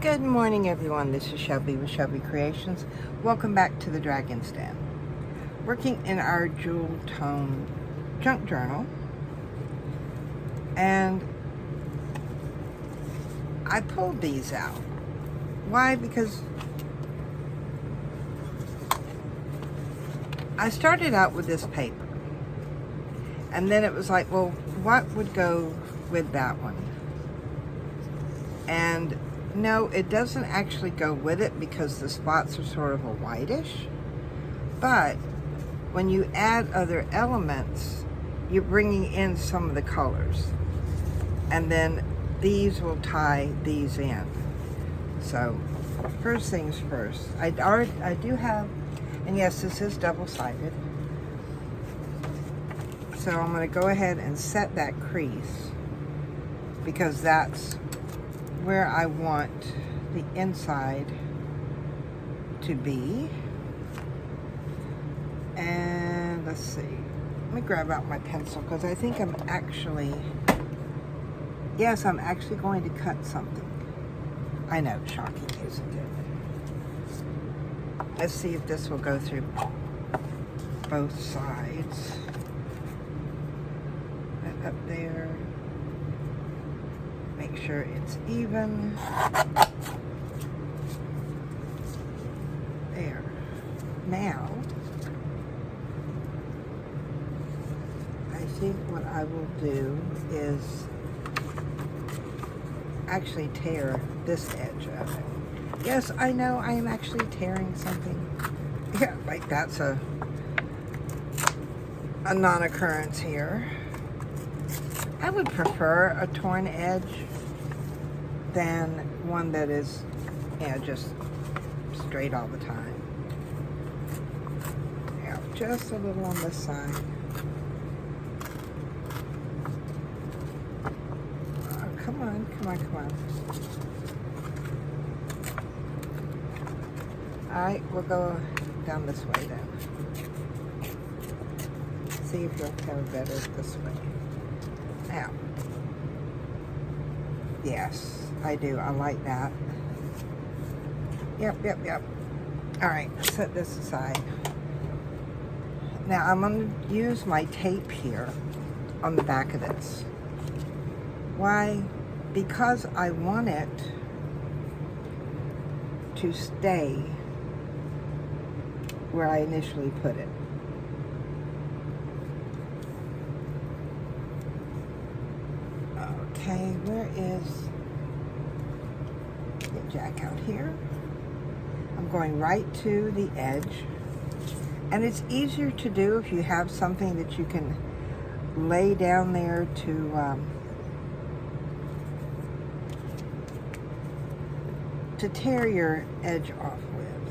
Good morning, everyone. This is Shelby with Shelby Creations. Welcome back to the Dragon's Den. Working in our jewel tone junk journal, and I pulled these out. Why? Because I started out with this paper, and then it was like, well, what would go with that one? And no, it doesn't actually go with it because the spots are sort of a whitish. But when you add other elements, you're bringing in some of the colors. And then these will tie these in. So first things first, I do have, and yes, this is double-sided. So I'm going to go ahead and set that crease because that's where I want the inside to be. And let's see, let me grab out my pencil because I think I'm actually going to cut something. I know, shocking, isn't it? Let's see if this will go through both sides. That up there. Make sure it's even. There. Now, I think what I will do is actually tear this edge of it. Yes, I know I am actually tearing something. Yeah, like that's a non-occurrence here. I would prefer a torn edge than one that is, just straight all the time. Yeah, just a little on this side. Oh, come on. All right, we'll go down this way then. See if you'll have better this way. Now, yes, I do. I like that. Yep. All right, set this aside. Now, I'm going to use my tape here on the back of this. Why? Because I want it to stay where I initially put it. Okay, where is the jack out here? I'm going right to the edge, and it's easier to do if you have something that you can lay down there to tear your edge off with.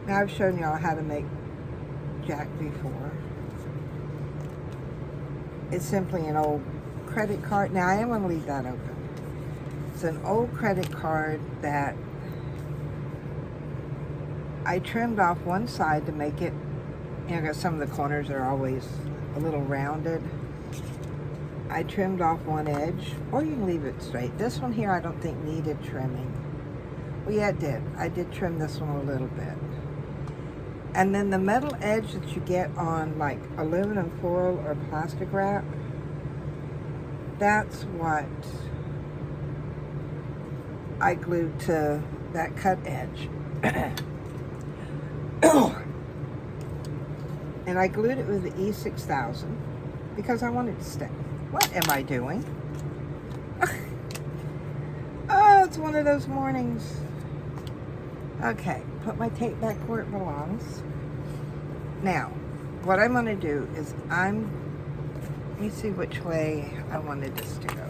Now, I've shown y'all how to make jack before. It's simply an old credit card. Now, I am going to leave that open. It's an old credit card that I trimmed off one side to make it, because some of the corners are always a little rounded. I trimmed off one edge, or you can leave it straight. This one here I don't think needed trimming. Well, yeah, it did. I did trim this one a little bit. And then the metal edge that you get on like aluminum foil or plastic wrap, that's what I glued to that cut edge. And I glued it with the E6000 because I wanted to stay. What am I doing? Oh, it's one of those mornings. Okay, put my tape back where it belongs. Now, what I'm going to do is let me see which way I wanted this to go.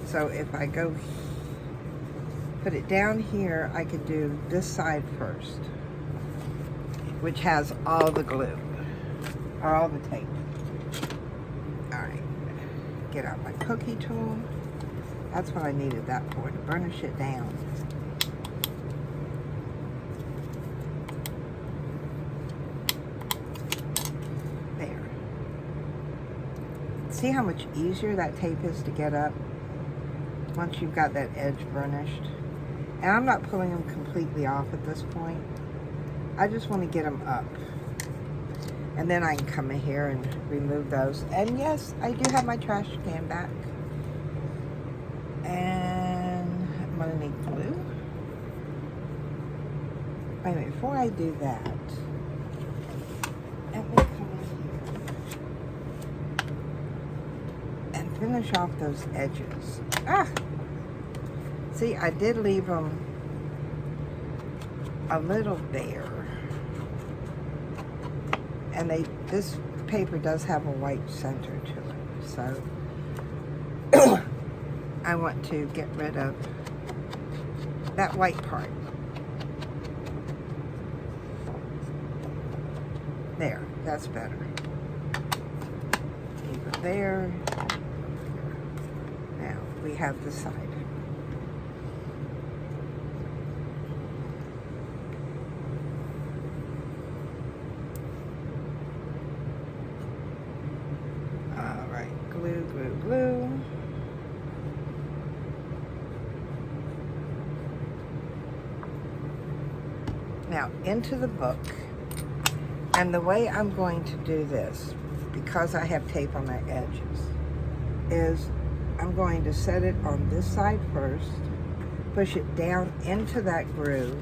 So if I go, put it down here, I could do this side first, which has all the glue, or all the tape. All right, get out my cookie tool. That's what I needed that for, to burnish it down. See how much easier that tape is to get up? once you've got that edge burnished. And I'm not pulling them completely off at this point. I just want to get them up. And then I can come in here and remove those. And yes, I do have my trash can back. And I'm going to need glue. Wait a minute, before I do that, let me come in here and finish off those edges. See, I did leave them a little bare. And this paper does have a white center to it. So I want to get rid of that white part. There, that's better. Keep it there. Now we have the side. Glue, glue, glue. Now into the book, and the way I'm going to do this, because I have tape on my edges, is I'm going to set it on this side first, push it down into that groove,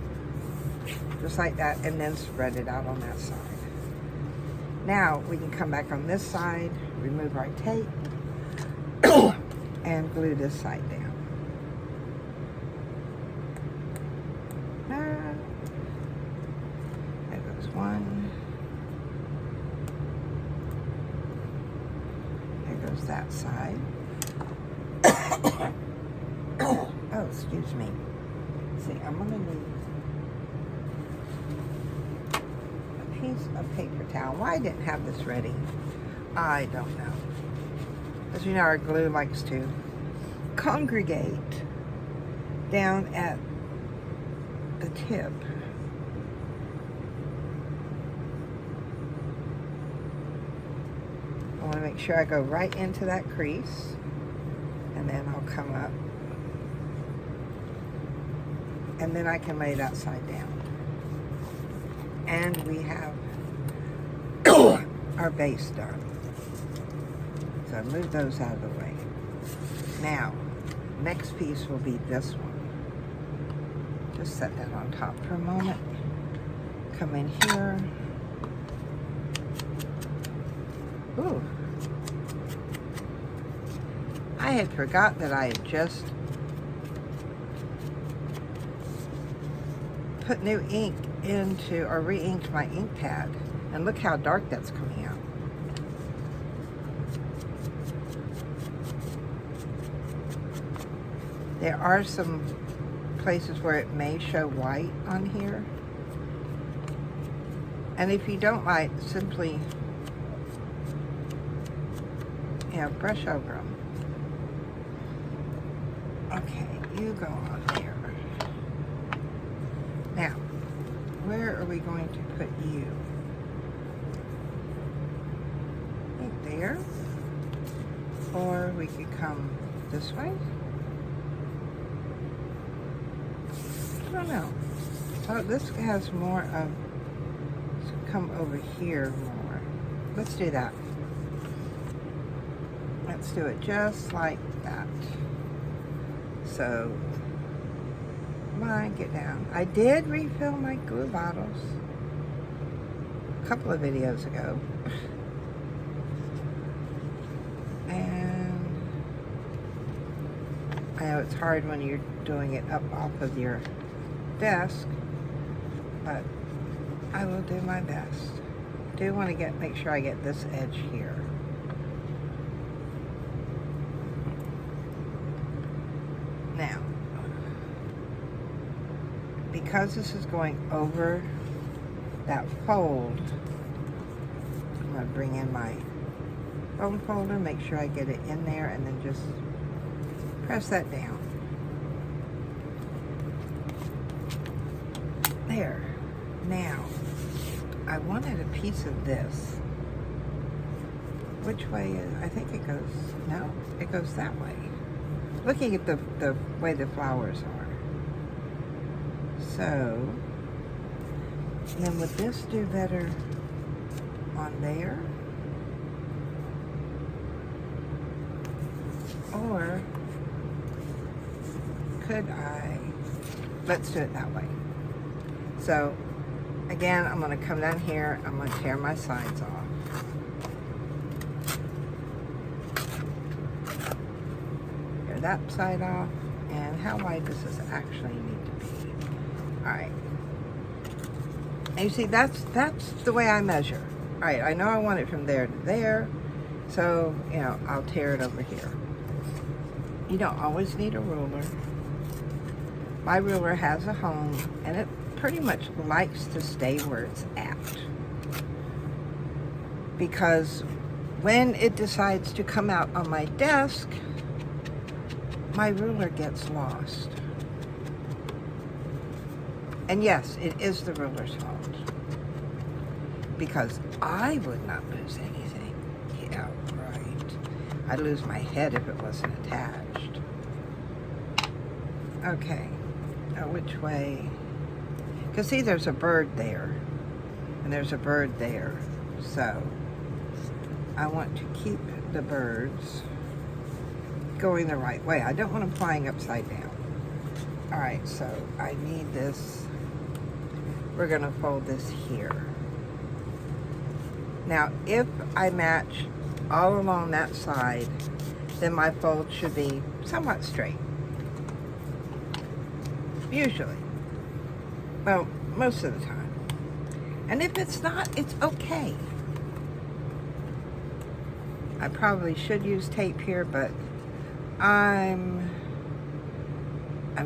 just like that, and then spread it out on that side. Now we can come back on this side, remove our tape, and glue this side down. There goes one. There goes that side. Oh, excuse me. See, I'm going to need a piece of paper towel. Why I didn't have this ready, I don't know. As you know, our glue likes to congregate down at the tip. I want to make sure I go right into that crease, and then I'll come up, and then I can lay that side down. And we have our base done. So move those out of the way. Now, next piece will be this one. Just set that on top for a moment. Come in here. Ooh. I had forgot that I had just put new ink into, or re-inked my ink pad. And look how dark that's coming out. There are some places where it may show white on here. And if you don't like, simply, brush over them. Okay, you go on there. Now, where are we going to put you? Right there. Or we could come this way. I don't know. Oh, this has more of, let's come over here more. Let's do that. Let's do it just like that. So, come on, get down. I did refill my glue bottles a couple of videos ago. And I know it's hard when you're doing it up off of your desk, but I will do my best. I do want to make sure I get this edge here. Now, because this is going over that fold, I'm going to bring in my foam folder, make sure I get it in there, and then just press that down. There. Now, I wanted a piece of this. Which way is, I think it goes, no, it goes that way. looking at the way the flowers are. So, then would this do better on there? Or could I, let's do it that way. So, again, I'm going to come down here, I'm going to tear my sides off. Tear that side off, and how wide does this actually need to be? Alright. And you see, that's the way I measure. Alright, I know I want it from there to there, so, you know, I'll tear it over here. You don't always need a ruler. My ruler has a home, and it pretty much likes to stay where it's at. Because when it decides to come out on my desk, my ruler gets lost. And yes, it is the ruler's fault. Because I would not lose anything. Yeah, right. I'd lose my head if it wasn't attached. Okay. Now which way? Because see, there's a bird there. And there's a bird there. So, I want to keep the birds going the right way. I don't want them flying upside down. Alright, so I need this. We're going to fold this here. Now, if I match all along that side, then my fold should be somewhat straight. Usually. Well, most of the time. And if it's not, it's okay. I probably should use tape here, but I'm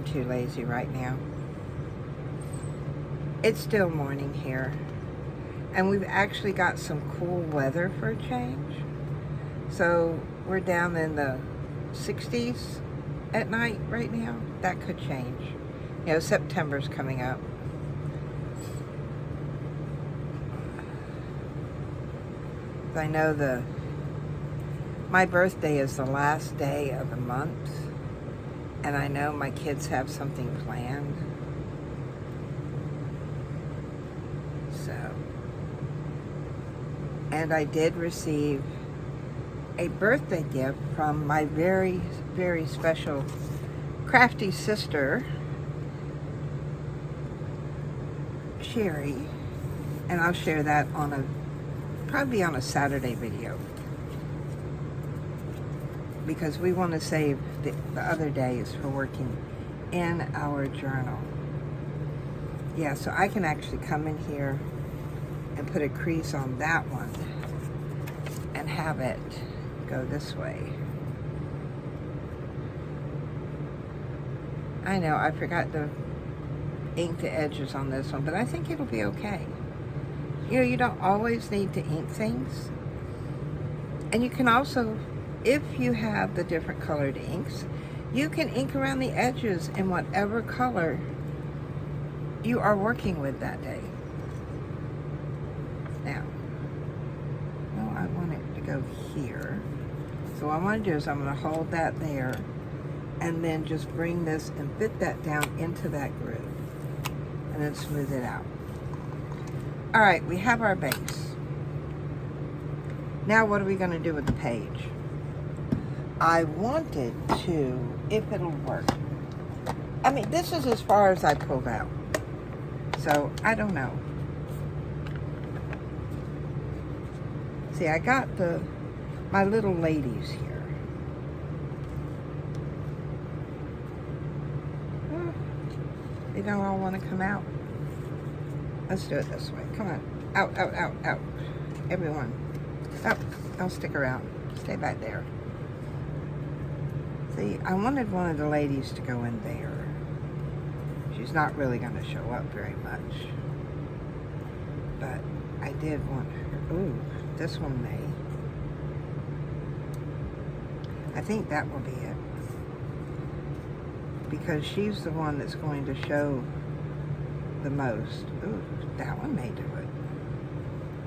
too lazy right now. It's still morning here. And we've actually got some cool weather for a change. So we're down in the 60s at night right now. That could change. You know, September's coming up. I know my birthday is the last day of the month, and I know my kids have something planned. So, and I did receive a birthday gift from my very, very special crafty sister, Sherry, and I'll share that probably on a Saturday video, because we want to save the other days for working in our journal. Yeah, so I can actually come in here and put a crease on that one and have it go this way. I know, I forgot to ink the edges on this one, but I think it'll be okay. You know, you don't always need to ink things. And you can also, if you have the different colored inks, you can ink around the edges in whatever color you are working with that day. Now, no, I want it to go here. So what I'm going to do is I'm going to hold that there and then just bring this and fit that down into that groove and then smooth it out. All right, we have our base. Now what are we going to do with the page? I wanted to, if it'll work. I mean, this is as far as I pulled out. So, I don't know. See, I got my little ladies here. They don't all want to come out. Let's do it this way. Come on. Out, out, out, out. Everyone. Up. Don't stick around. Stay back there. See, I wanted one of the ladies to go in there. She's not really going to show up very much. But I did want her. Ooh, this one may. I think that will be it. Because she's the one that's going to show the most. Ooh, that one may do it.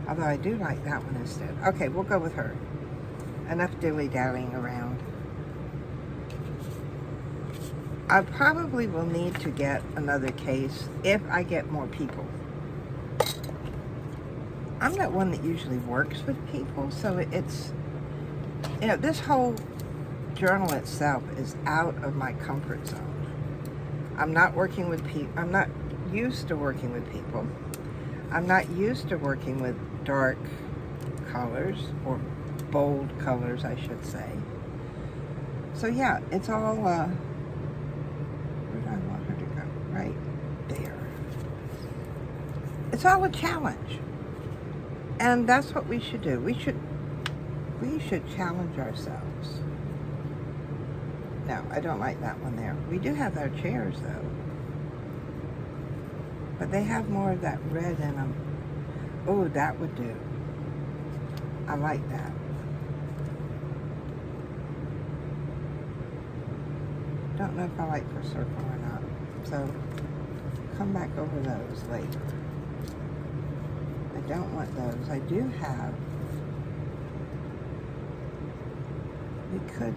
Although I do like that one instead. Okay, we'll go with her. Enough dilly-dallying around. I probably will need to get another case if I get more people. I'm not one that usually works with people, so it's, you know, this whole journal itself is out of my comfort zone. I'm not working with people. I'm not used to working with people. I'm not used to working with dark colors, or bold colors, I should say. So yeah, it's all, where do I want her to go? Right there. It's all a challenge. And that's what we should do. We should challenge ourselves. No, I don't like that one there. We do have our chairs though. But they have more of that red in them. Oh, that would do. I like that. Don't know if I like the circle or not. So, come back over those later. I don't want those. I do have, we could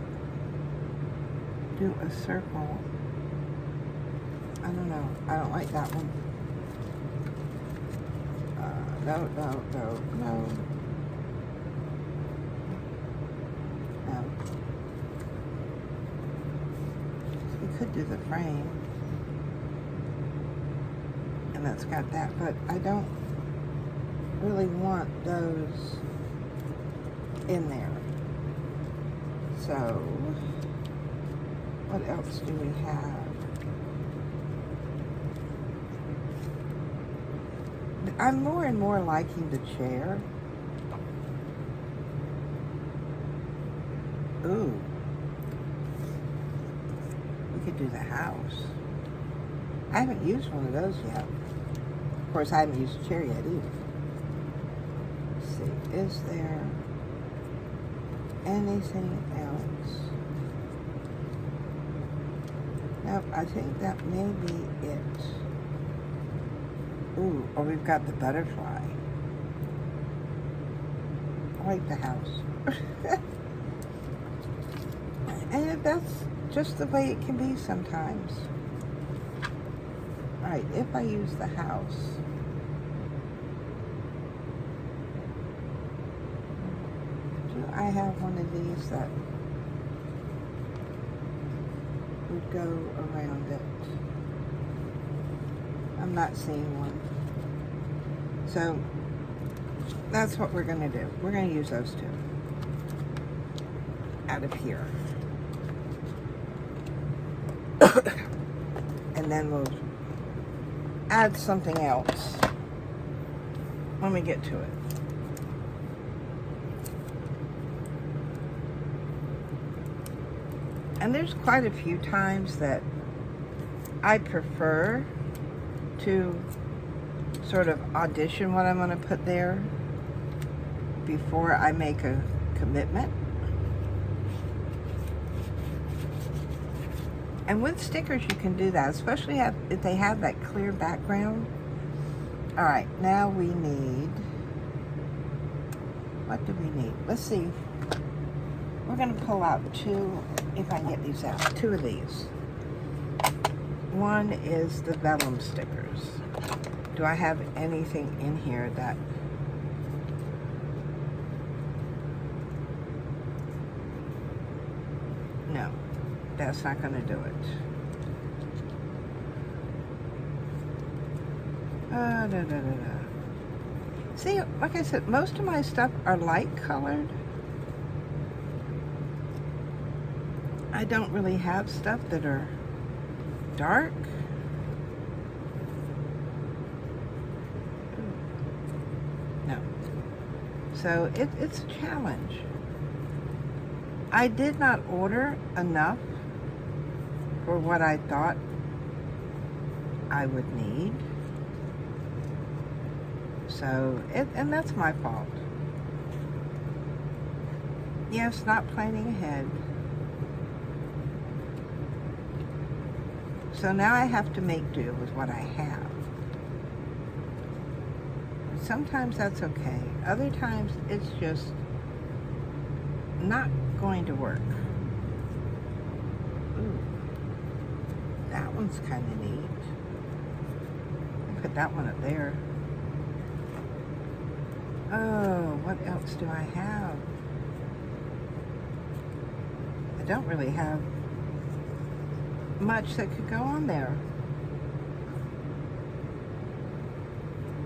do a circle. I don't know. I don't like that one. No. We could do the frame. And that's got that, but I don't really want those in there. So, what else do we have? I'm more and more liking the chair. Ooh. We could do the house. I haven't used one of those yet. Of course, I haven't used a chair yet either. Let's see, is there anything else? Nope, I think that may be it. Ooh, or we've got the butterfly. I like the house. And that's just the way it can be sometimes. Alright, if I use the house, do I have one of these that would go around it? I'm not seeing one. So, that's what we're going to do. We're going to use those two out of here. And then we'll add something else when we get to it. And there's quite a few times that I prefer to sort of audition what I'm going to put there before I make a commitment. And with stickers you can do that, especially if they have that clear background. Alright, now we need, what do we need? Let's see. We're going to pull out two, if I can get these out, two of these. One is the vellum stickers. Do I have anything in here that... No, that's not going to do it. See, like I said, most of my stuff are light colored. I don't really have stuff that are dark. No. So it's a challenge. I did not order enough for what I thought I would need. So, and that's my fault. Yes, not planning ahead. So now I have to make do with what I have. Sometimes that's okay. Other times it's just not going to work. Ooh. That one's kind of neat. Put that one up there. Oh, what else do I have? I don't really have much that could go on there.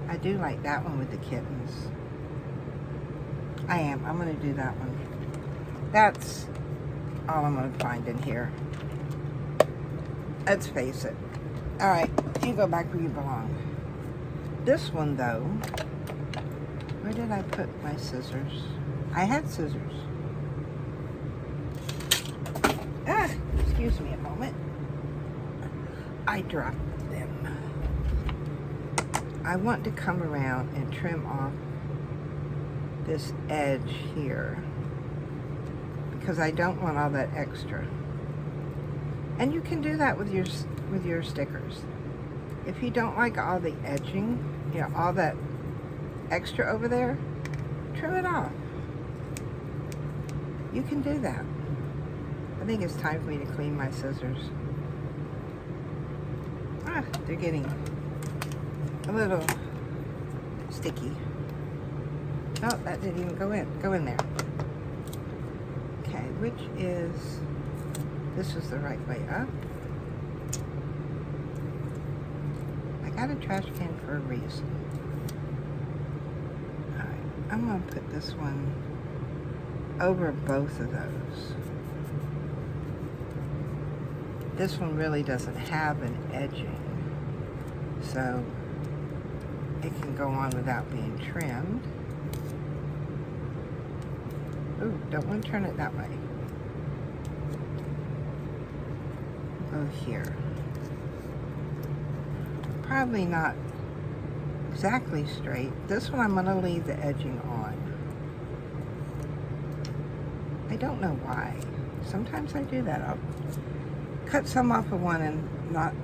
I do like that one with the kittens. I'm going to do that one. That's all I'm going to find in here. Let's face it. Alright, you go back where you belong. This one, though, where did I put my scissors? I had scissors. Ah, excuse me a moment. I dropped them. I want to come around and trim off this edge here because I don't want all that extra. And you can do that with your stickers. If you don't like all the edging, you know, all that extra over there, trim it off. You can do that. I think it's time for me to clean my scissors. Ah, they're getting a little sticky. Oh, that didn't even go in. Go in there. Okay, which is, this is the right way up. I got a trash can for a reason. Alright, I'm going to put this one over both of those. This one really doesn't have an edging, so it can go on without being trimmed. Ooh, don't want to turn it that way. Go here. Probably not exactly straight. This one I'm going to leave the edging on. I don't know why. Sometimes I do that. I'll cut some off of one and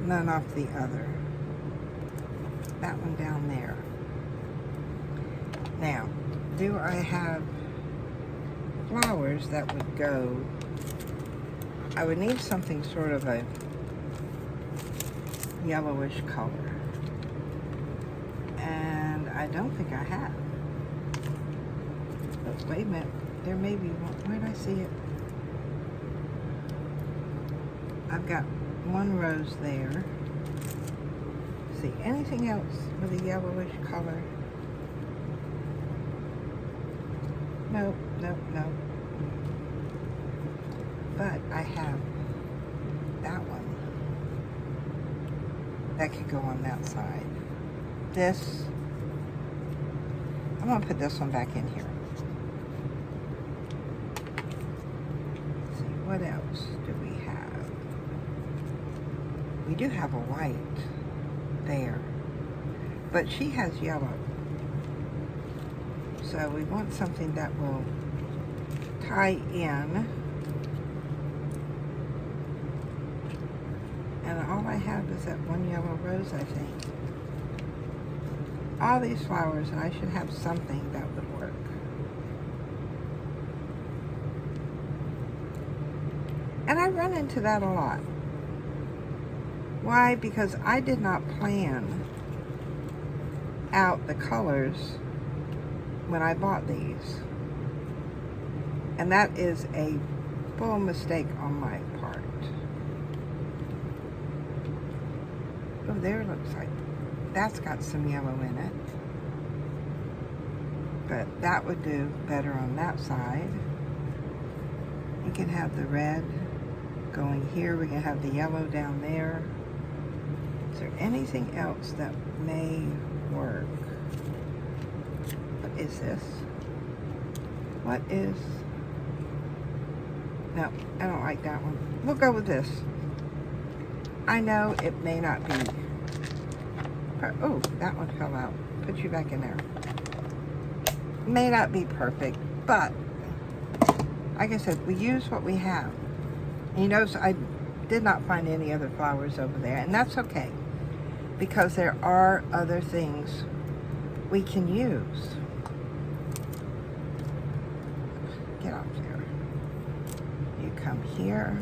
none off the other. That one down there. Now, do I have flowers that would go? I would need something sort of a yellowish color. And I don't think I have. But wait a minute. There may be one. Where did I see it? I've got one rose there. See, anything else with a yellowish color? Nope, nope, nope. But I have that one. That could go on that side. This, I'm going to put this one back in here. Let's see, what else do we have? We do have a white there, but she has yellow. So we want something that will tie in. And all I have is that one yellow rose, I think. All these flowers, and I should have something that would work. And I run into that a lot. Why? Because I did not plan out the colors when I bought these. And that is a full mistake on my part. Oh, there it looks like that's got some yellow in it. But that would do better on that side. You can have the red going here. We can have the yellow down there. Is there anything else that may work? What is this? What is... No, I don't like that one. We'll go with this. I know it may not be... Oh, that one fell out. Put you back in there. May not be perfect, but like I said, we use what we have. And you notice I did not find any other flowers over there, and that's okay, because there are other things we can use. Get off there. You come here,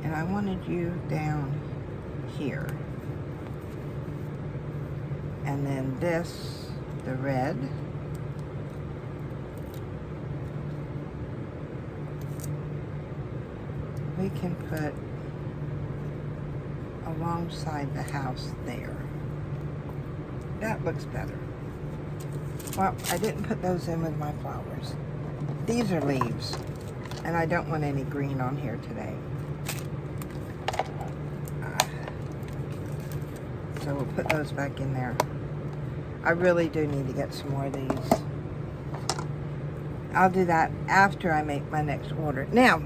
and I wanted you down here. And then this, the red. We can put alongside the house there. That looks better. Well, I didn't put those in with my flowers. These are leaves, and I don't want any green on here today. So we'll put those back in there. I really do need to get some more of these. I'll do that after I make my next order. Now,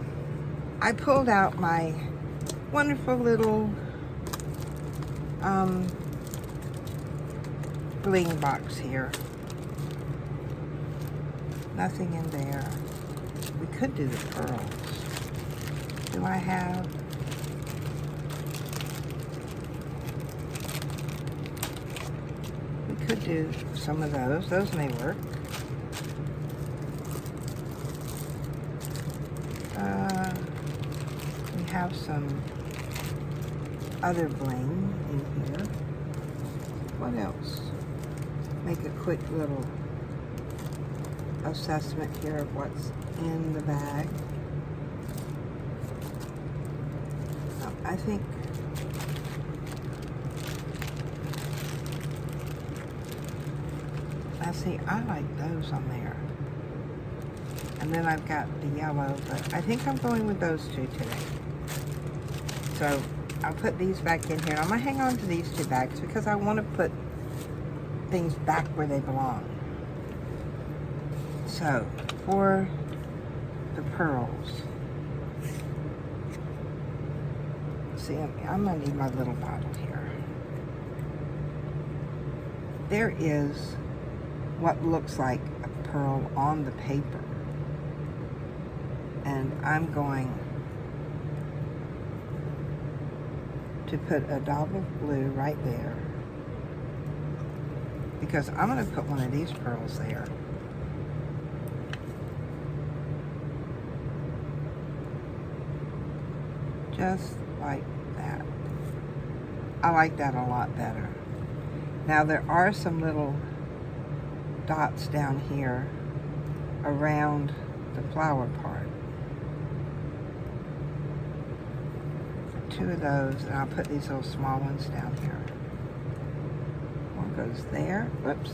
I pulled out my wonderful little bling box here. Nothing in there. We could do the pearls. Do I have? We could do some of those. Those may work. We have some other bling in here. What else? Make a quick little assessment here of what's in the bag. I think see, I like those on there. And then I've got the yellow, but I think I'm going with those two today. So I'll put these back in here. I'm gonna hang on to these two bags because I want to put things back where they belong. So for the pearls, see, I'm gonna need my little bottle here. There is what looks like a pearl on the paper, and I'm going to put a dab of blue right there because I'm going to put one of these pearls there. Just like that. I like that a lot better. Now there are some little dots down here around the flower part. Two of those, and I'll put these little small ones down here. One goes there. Whoops.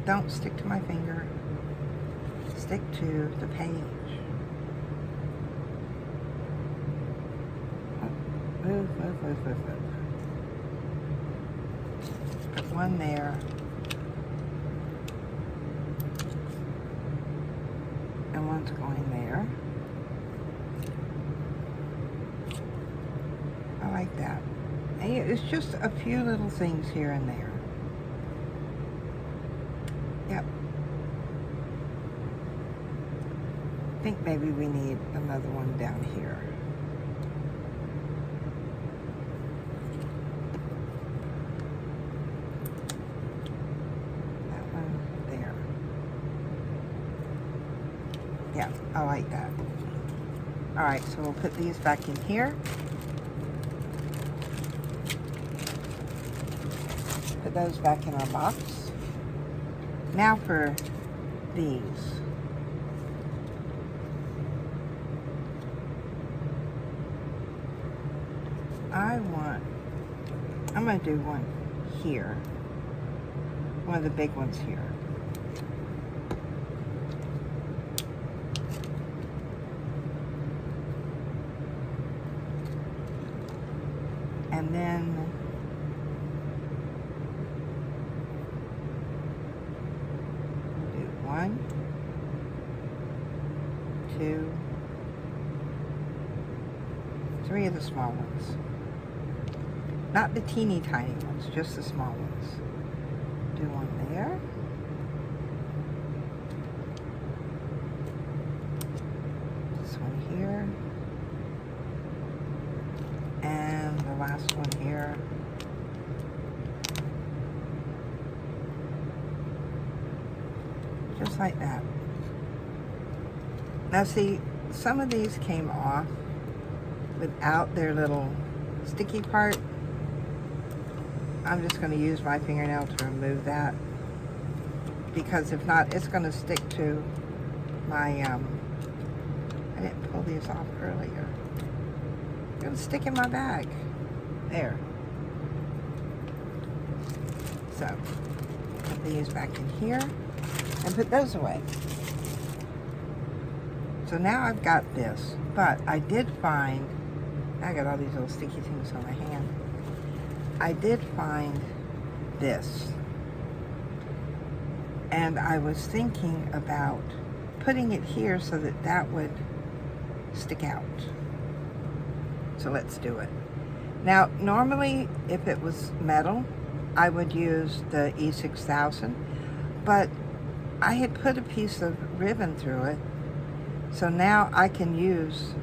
Don't stick to my finger. Stick to the page. Move, move, move, move, move. Put one there. And one's going there. I like that. And it's just a few little things here and there. Yep. I think maybe we need another one down here. That one there. Yeah, I like that. All right, so we'll put these back in here. Put those back in our box. Now for these. I'm going to do one here. One of the big ones here. And then we'll do 1, 2, 3 of the small ones. Not the teeny tiny ones, just the small ones. Do one there. This one here. And the last one here. Just like that. Now see, some of these came off without their little sticky part. I'm just going to use my fingernail to remove that, because if not, it's going to stick to my, I didn't pull these off earlier. It's going to stick in my bag. There. So, put these back in here and put those away. So now I've got this, but I did find, I got all these little sticky things on my hand. I did find this, and I was thinking about putting it here so that that would stick out. So let's do it. Now, normally, if it was metal, I would use the E6000, but I had put a piece of ribbon through it, so now I can use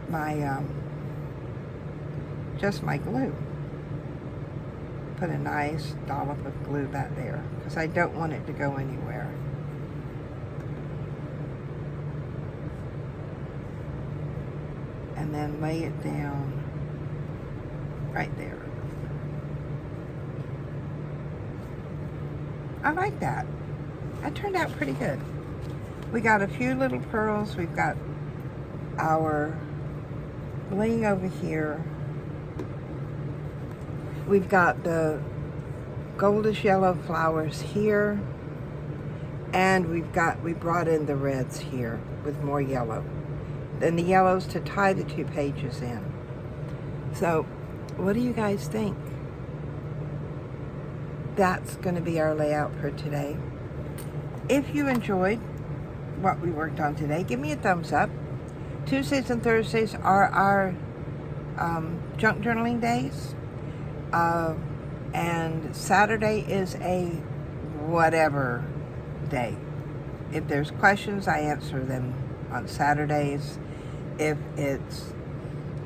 my, just my glue. Put a nice dollop of glue back there, because I don't want it to go anywhere. And then lay it down right there. I like that. That turned out pretty good. We got a few little pearls. We've got our bling over here. We've got the goldish yellow flowers here. And we brought in the reds here with more yellow. Then the yellows to tie the two pages in. So, what do you guys think? That's going to be our layout for today. If you enjoyed what we worked on today, give me a thumbs up. Tuesdays and Thursdays are our junk journaling days. And Saturday is a whatever day. If there's questions, I answer them on Saturdays. If it's,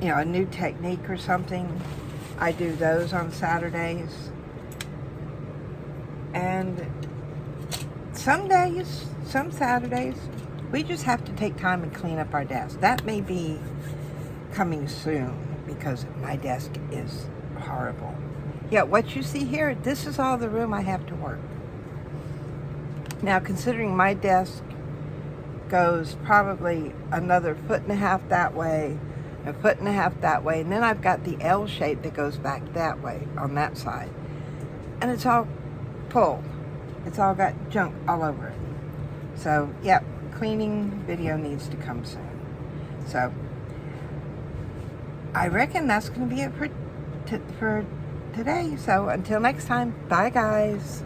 you know, a new technique or something, I do those on Saturdays. And some days, some Saturdays, we just have to take time and clean up our desk. That may be coming soon, because my desk is horrible. Yeah, what you see here, this is all the room I have to work. Now, considering my desk goes probably another 1.5 feet that way, 1.5 feet that way, and then I've got the L shape that goes back that way on that side. And it's all pulled. It's all got junk all over it. So, yep, cleaning video needs to come soon. So, I reckon that's going to be it for today. So, until next time, bye guys.